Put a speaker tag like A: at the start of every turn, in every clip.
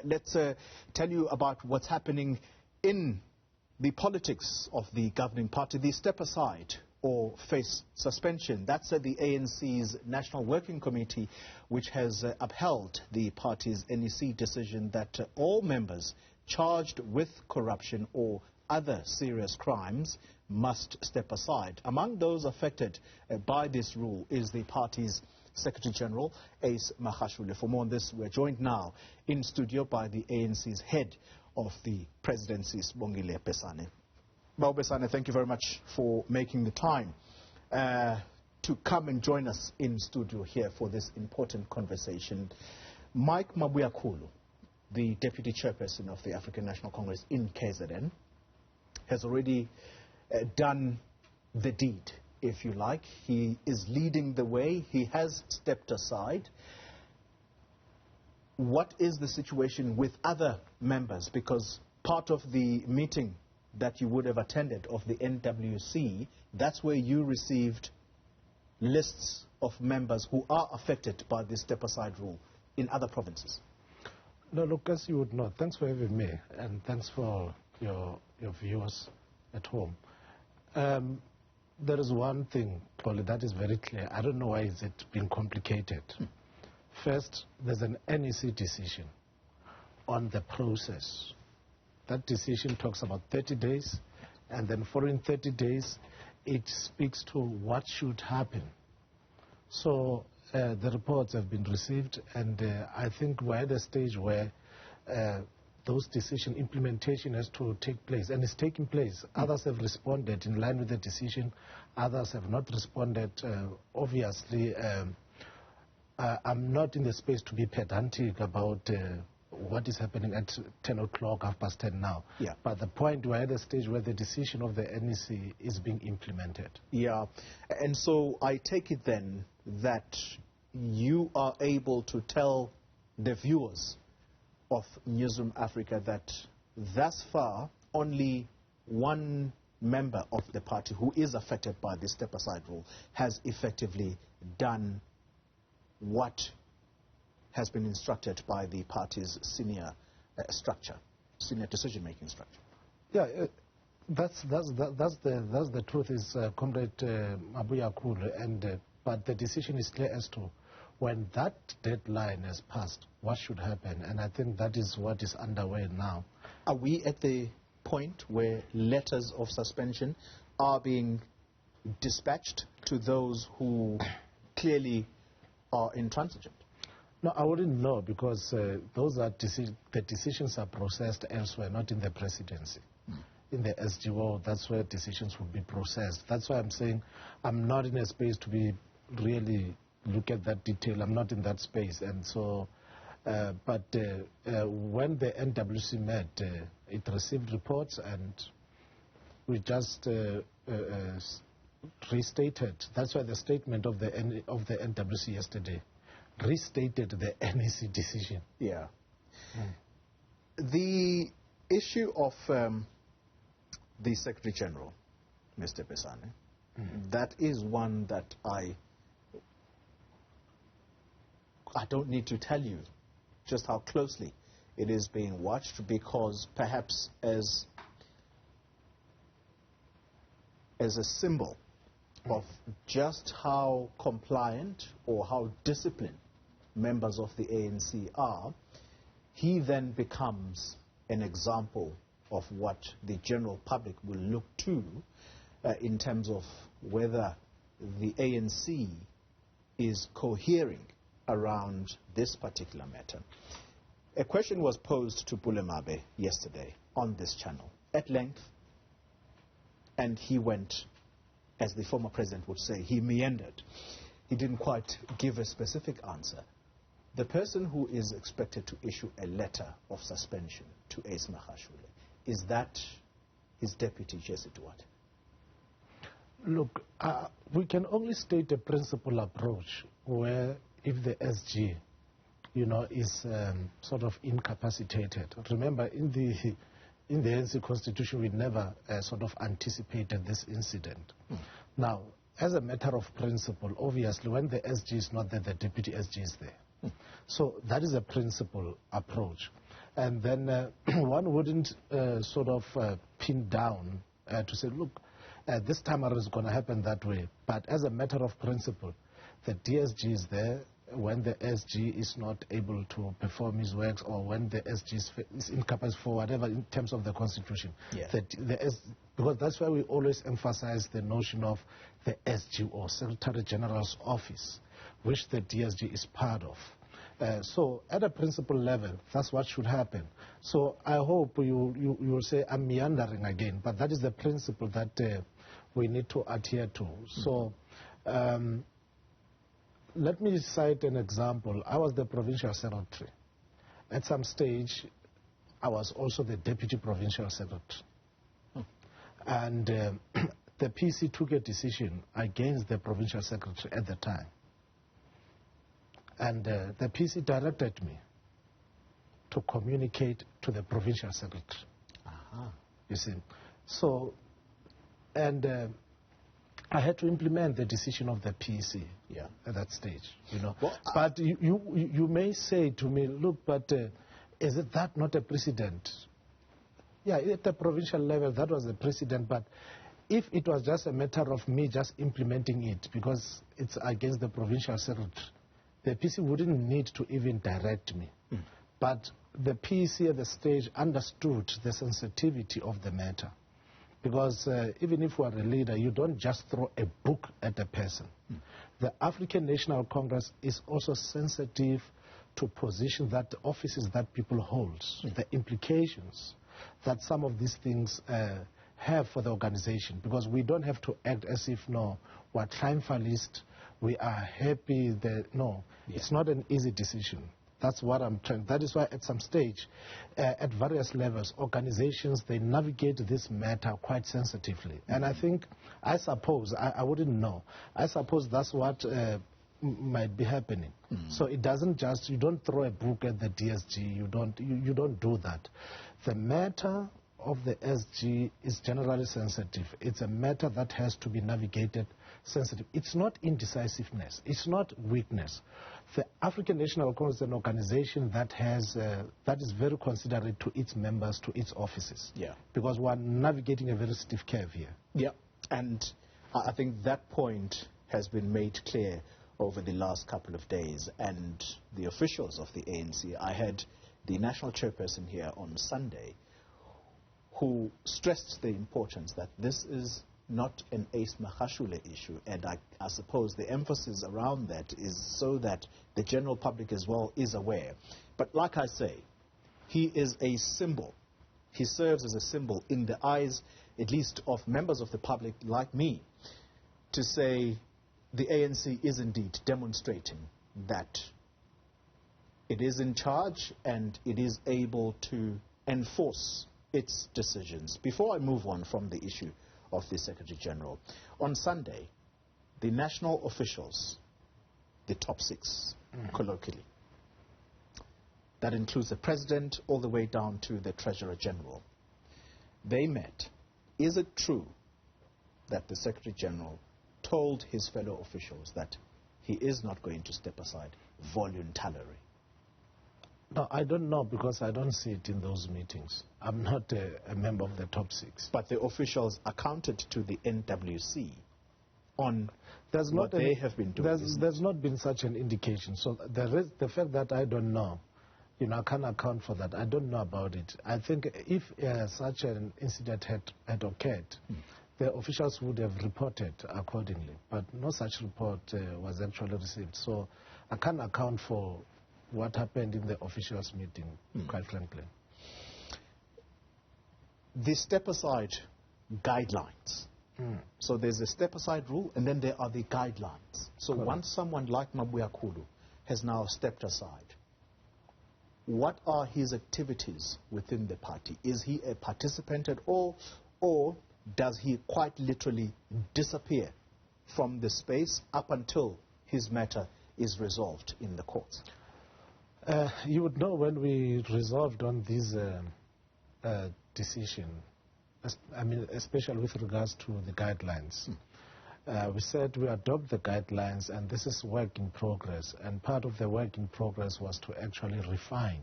A: Let's tell you about what's happening in the politics of the governing party. The step aside or face suspension. That's the ANC's National Working Committee, which has upheld the party's NEC decision that all members charged with corruption or other serious crimes must step aside. Among those affected by this rule is the party's Secretary General, Ace Magashule. For more on this, we're joined now in studio by the ANC's head of the Presidency, Sibongile Besani. Besani, thank you very much for making the time to come and join us in studio here for this important conversation. Mike Mabuyakulu, the Deputy Chairperson of the African National Congress in KZN, has already done the deed, if you like. He is leading the way. He has stepped aside. What is the situation with other members? Because part of the meeting that you would have attended of the NWC, that's where you received lists of members who are affected by this step-aside rule in other provinces.
B: No, look, as you would know, thanks for having me, and thanks for your viewers at home. There is one thing, Polly, that is very clear. I don't know why is it being complicated. First, there's an NEC decision on the process. That decision talks about 30 days, and then following 30 days, it speaks to what should happen. So the reports have been received, and I think we're at a stage where those decision implementation has to take place, and it's taking place. Others have responded in line with the decision, others have not responded. Obviously, I'm not in the space to be pedantic about what is happening at 10 o'clock, 10:30 now.
A: Yeah.
B: But the point, we're at a stage where the decision of the NEC is being implemented.
A: Yeah, and so I take it then that you are able to tell the viewers of Newzroom Afrika that thus far only one member of the party who is affected by this step-aside rule has effectively done what has been instructed by the party's senior structure, senior decision-making structure.
B: Yeah, that's the truth, is Comrade Mabuyakulu, and but the decision is clear as to when that deadline has passed, what should happen, and I think that is what is underway now.
A: Are we at the point where letters of suspension are being dispatched to those who clearly are intransigent?
B: No, I wouldn't know, because those are the decisions are processed elsewhere, not in the Presidency. In the SGO, that's where decisions will be processed. That's why I'm saying I'm not in a space to be really look at that detail. I'm not in that space, and so. But when the NWC met, it received reports, and we just restated. That's why the statement of the NWC yesterday restated the NEC decision.
A: Yeah. The issue of the Secretary General, Mr. Besani, that is one that I don't need to tell you just how closely it is being watched, because perhaps as a symbol of just how compliant or how disciplined members of the ANC are, he then becomes an example of what the general public will look to in terms of whether the ANC is cohering around this particular matter. A question was posed to Bulemabe yesterday on this channel at length, and he went, as the former president would say, he meandered. He didn't quite give a specific answer. The person who is expected to issue a letter of suspension to Ace Magashule, is that his deputy, Jesse Duarte?
B: Look, we can only state a principal approach where if the SG, is sort of incapacitated. Remember, in the ANC Constitution, we never sort of anticipated this incident. Now, as a matter of principle, obviously, when the SG is not there, the deputy SG is there. So that is a principal approach. And then one wouldn't sort of pin down to say, look, this time around it's going to happen that way. But as a matter of principle, the DSG is there when the SG is not able to perform his works, or when the SG is incapacitated for whatever in terms of the Constitution.
A: Yeah.
B: Because that's why we always emphasize the notion of the SG, or Secretary General's office, which the DSG is part of. So at a principal level, that's what should happen. So I hope you will say I'm meandering again, but that is the principle that we need to adhere to. So let me cite an example. I was the provincial secretary. At some stage, I was also the deputy provincial secretary. And the PC took a decision against the provincial secretary at the time. And the PC directed me to communicate to the provincial secretary. You see. So, and I had to implement the decision of the PC at that stage, you know. Well, but you may say to me, look, but is it that not a precedent? Yeah, at the provincial level, that was a precedent, but if it was just a matter of me just implementing it because it's against the provincial secretary, the PC wouldn't need to even direct me. But the PC at the stage understood the sensitivity of the matter. Because even if you are a leader, you don't just throw a book at a person. The African National Congress is also sensitive to position that offices that people hold, the implications that some of these things have for the organization. Because we don't have to act as if, no, we're triumphalist, we are happy. No, it's not an easy decision. That's what I'm trying. That is why at some stage, at various levels, organizations, they navigate this matter quite sensitively. And I think, I suppose, I wouldn't know, I suppose that's what might be happening. So it doesn't just, you don't throw a book at the DSG, you don't do that. The matter of the SG is generally sensitive. It's a matter that has to be navigated sensitive. It's not indecisiveness. It's not weakness. The African National Congress is an organization that has that is very considerate to its members, to its offices. Yeah. Because we're navigating a very stiff curve here.
A: Yeah. And I think that point has been made clear over the last couple of days. And the officials of the ANC, I had the national chairperson here on Sunday, who stressed the importance that this is not an Ace Mahashule issue, and I suppose the emphasis around that is so that the general public as well is aware. But like I say, he is a symbol. He serves as a symbol in the eyes, at least of members of the public like me, to say the ANC is indeed demonstrating that it is in charge and it is able to enforce its decisions. Before I move on from the issue of the Secretary General, on Sunday, the national officials, the top six, colloquially, that includes the President all the way down to the Treasurer General, they met. Is it true that the Secretary General told his fellow officials that he is not going to step aside voluntarily?
B: No, I don't know, because I don't see it in those meetings. I'm not a member of the top six.
A: But the officials accounted to the NWC on what they have been doing.
B: There's not been such an indication. So the fact that I don't know, you know, I can't account for that. I don't know about it. I think if such an incident had occurred, the officials would have reported accordingly. But no such report was actually received. So I can't account for what happened in the officials' meeting, quite frankly.
A: The step-aside guidelines. So there's a step-aside rule, and then there are the guidelines. So once someone like Mabuya Kulu has now stepped aside, what are his activities within the party? Is he a participant at all, or does he quite literally disappear from the space up until his matter is resolved in the courts?
B: You would know when we resolved on this decision, I mean, especially with regards to the guidelines. we said we adopt the guidelines, and this is work in progress. And part of the work in progress was to actually refine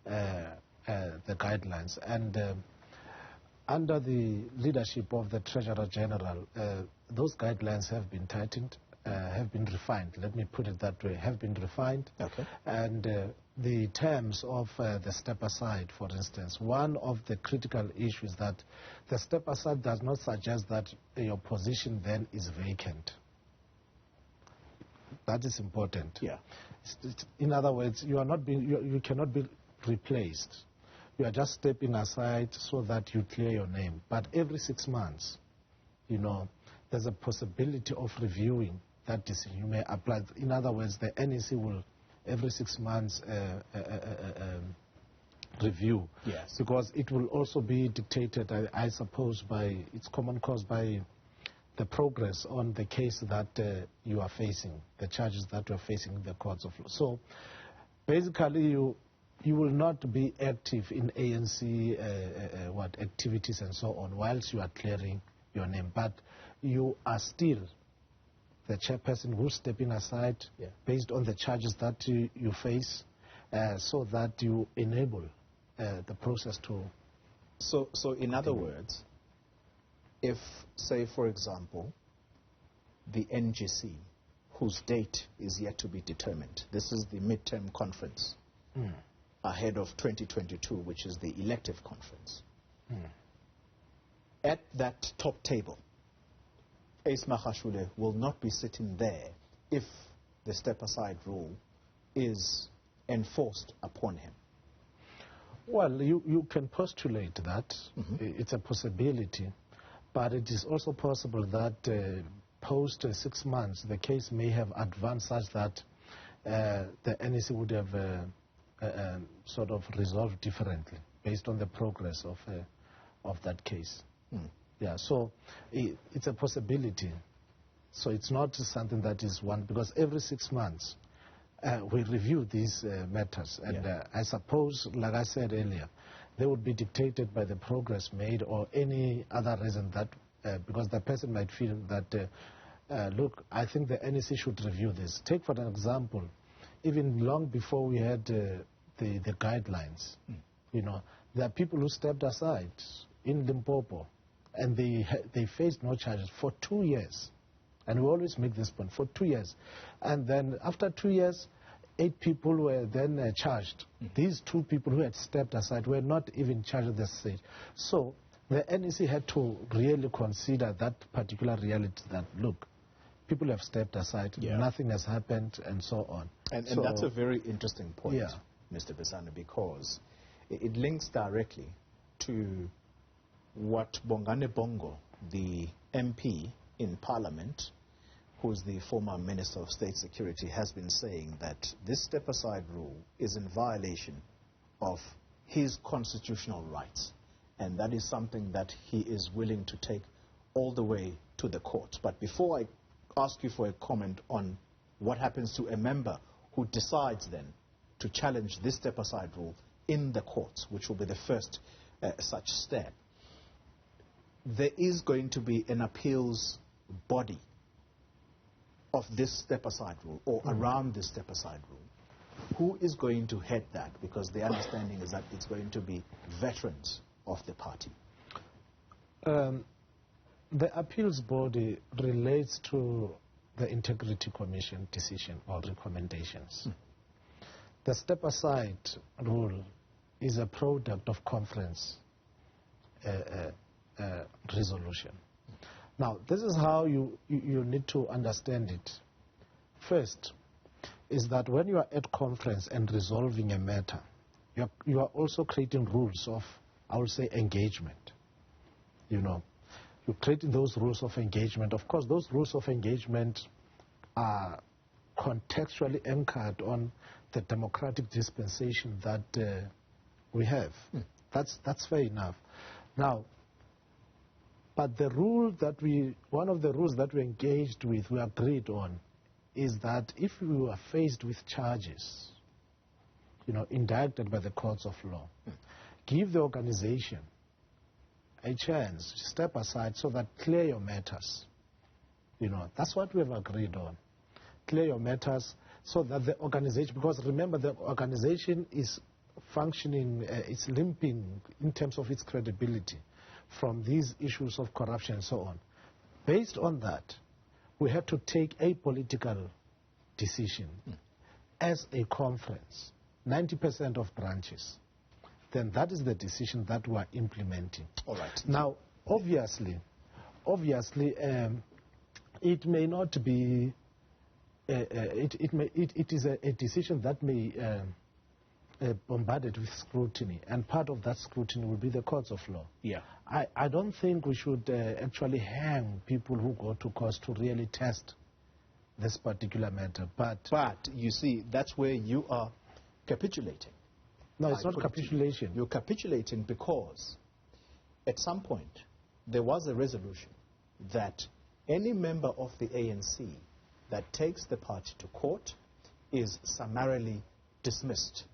B: the guidelines. And under the leadership of the Treasurer General, those guidelines have been tightened, have been refined. Let me put it that way, have been refined.
A: Okay.
B: And the terms of the step aside, for instance, one of the critical issues that the step aside does not suggest that your position then is vacant. That is important.
A: Yeah.
B: In other words, you are not being, you cannot be replaced. You are just stepping aside so that you clear your name. But every 6 months, you know, there's a possibility of reviewing that decision. You may apply. In other words, the NEC will every 6 months review.
A: Yes.
B: Because it will also be dictated, I suppose, by its common cause, by the progress on the case that you are facing, the charges that you are facing in the courts of law. So basically, you will not be active in ANC activities and so on whilst you are clearing your name, but you are still the chairperson who's stepping aside based on the charges that you face, so that you enable the process to...
A: So in other words, if, say, for example, the NGC, whose date is yet to be determined, this is the midterm conference ahead of 2022, which is the elective conference, at that top table, Ace Magashule will not be sitting there if the step-aside rule is enforced upon him.
B: Well, you can postulate that. It's a possibility. But it is also possible that post 6 months, the case may have advanced such that the NEC would have sort of resolved differently based on the progress of that case. Yeah, so it's a possibility. So it's not something that is one, because every 6 months we review these matters. And I suppose, like I said earlier, they would be dictated by the progress made or any other reason that, because the person might feel that, look, I think the NEC should review this. Take for an example, even long before we had the guidelines, you know, there are people who stepped aside in Limpopo, and they faced no charges for 2 years. And we always make this point, for 2 years. And then after 2 years, 8 people were then charged. These 2 people who had stepped aside were not even charged at this stage. So the NEC had to really consider that particular reality that, look, people have stepped aside, nothing has happened, and so on.
A: And that's a very interesting point, Mr. Besani, because it links directly to what Bongane Bongo, the MP in Parliament, who's the former Minister of State Security, has been saying, that this step-aside rule is in violation of his constitutional rights. And that is something that he is willing to take all the way to the court. But before I ask you for a comment on what happens to a member who decides then to challenge this step-aside rule in the courts, which will be the first such step, there is going to be an appeals body of this step-aside rule, or around this step-aside rule. Who is going to head that? Because the understanding is that it's going to be veterans of the party.
B: The appeals body relates to the Integrity Commission decision or recommendations. The step-aside rule is a product of conference resolution. Now, this is how you need to understand it. First, is that when you are at conference and resolving a matter, you are also creating rules of, I would say, engagement. You know, you're creating those rules of engagement. Of course, those rules of engagement are contextually anchored on the democratic dispensation that we have. That's fair enough. Now, but the rule that one of the rules that we engaged with, we agreed on, is that if we are faced with charges, you know, indicted by the courts of law, give the organization a chance, step aside so that clear your matters. You know, that's what we have agreed on. Clear your matters so that the organization, because remember the organization is functioning, it's limping in terms of its credibility from these issues of corruption and so on. Based on that, we had to take a political decision as a conference, 90% of branches. Then that is the decision that we are implementing. All right. Now, obviously, it may not be, it is a decision that may bombarded with scrutiny, and part of that scrutiny will be the courts of law. Yeah. I don't think we should actually hang people who go to courts to really test this particular matter. But
A: you see, that's where you are capitulating.
B: No, it's not capitulation.
A: You're capitulating because at some point there was a resolution that any member of the ANC that takes the party to court is summarily dismissed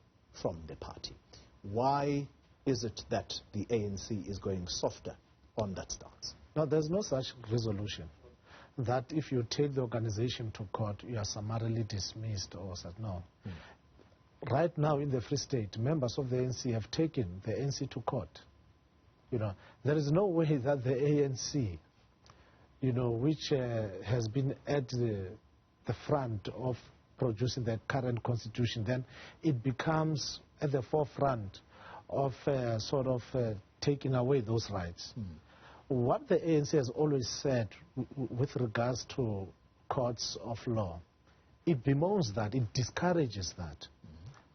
A: from the party. Why is it that the ANC is going softer on that stance?
B: No, there's no such resolution that if you take the organization to court, you are summarily dismissed or said no. Right now in the Free State, members of the ANC have taken the ANC to court. You know, there is no way that the ANC, you know, which has been at the front of producing the current constitution, then it becomes at the forefront of taking away those rights. What the ANC has always said with regards to courts of law, it bemoans that, it discourages that,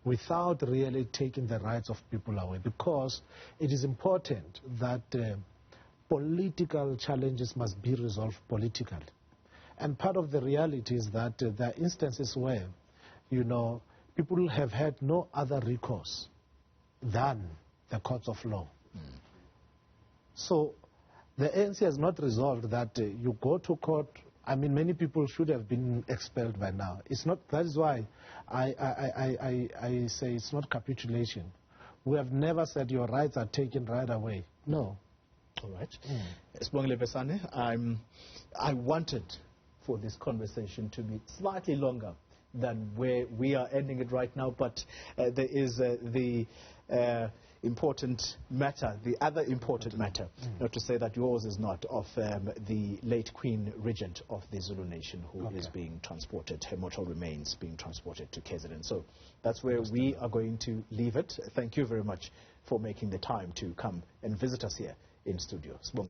B: without really taking the rights of people away, because it is important that political challenges must be resolved politically. And part of the reality is that there are instances where, you know, people have had no other recourse than the courts of law. So the ANC has not resolved that you go to court. I mean, many people should have been expelled by now. It's not. That is why I say it's not capitulation. We have never said your rights are taken right away. No.
A: All right. Sibongile Besani, I wanted for this conversation to be slightly longer than where we are ending it right now, but there is the important matter, the other important matter, not to say that yours is not, of the late Queen Regent of the Zulu Nation, who is being transported, her mortal remains being transported to KZN. So that's where we are going to leave it. Thank you very much for making the time to come and visit us here in studio.